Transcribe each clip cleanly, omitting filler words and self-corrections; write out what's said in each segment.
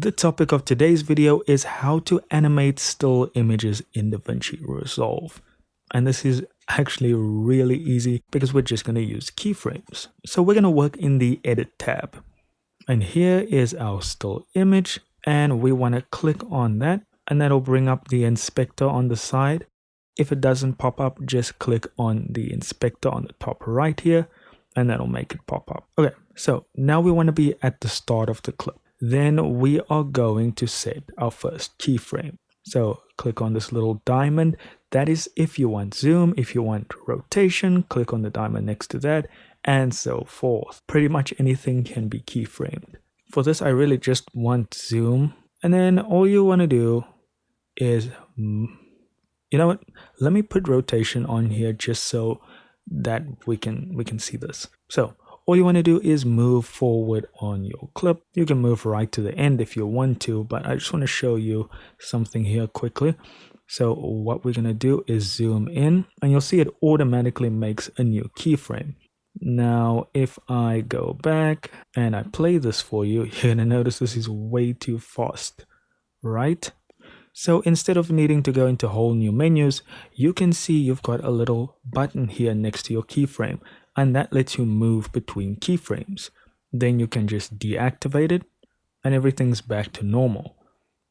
The topic of today's video is how to animate still images in Davinci Resolve. And this is actually really easy because we're just going to use keyframes. So we're going to work in the Edit tab. And here is our still image. And we want to click on that. And that'll bring up the inspector on the side. If it doesn't pop up, just click on the inspector on the top right here. And that'll make it pop up. Okay, so now we want to be at the start of the clip. Then we are going to set our first keyframe. So click on this little diamond. That is if you want zoom. If you want rotation, click on the diamond next to that, and so forth. Pretty much anything can be keyframed. For this, I really just want zoom. And then all you want to do is, you know what? Let me put rotation on here just so that we can see this. So all you want to do is move forward on your clip. You can move right to the end if you want to, but I just want to show you something here quickly. So what we're going to do is zoom in, and you'll see it automatically makes a new keyframe. Now, if I go back and I play this for you, you're going to notice this is way too fast, right? So instead of needing to go into whole new menus, you can see you've got a little button here next to your keyframe, and that lets you move between keyframes. Then you can just deactivate it and everything's back to normal.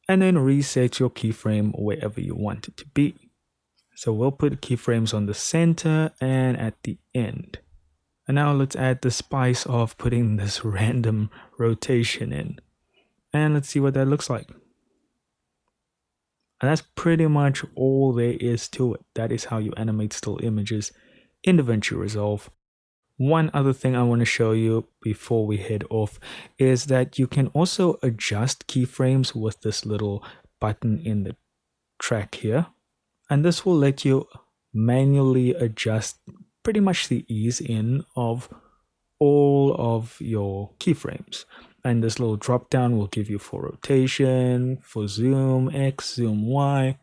And then reset your keyframe wherever you want it to be. So we'll put keyframes on the center and at the end. And now let's add the spice of putting this random rotation in. And let's see what that looks like. And that's pretty much all there is to it. That is how you animate still images in Davinci Resolve. One other thing I want to show you before we head off is that you can also adjust keyframes with this little button in the track here. And this will let you manually adjust pretty much the ease in of all of your keyframes. And this little drop down will give you for rotation, for zoom X, zoom Y,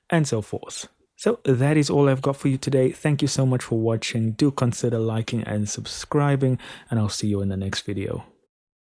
and so forth. So that is all I've got for you today. Thank you so much for watching. Do consider liking and subscribing, and I'll see you in the next video.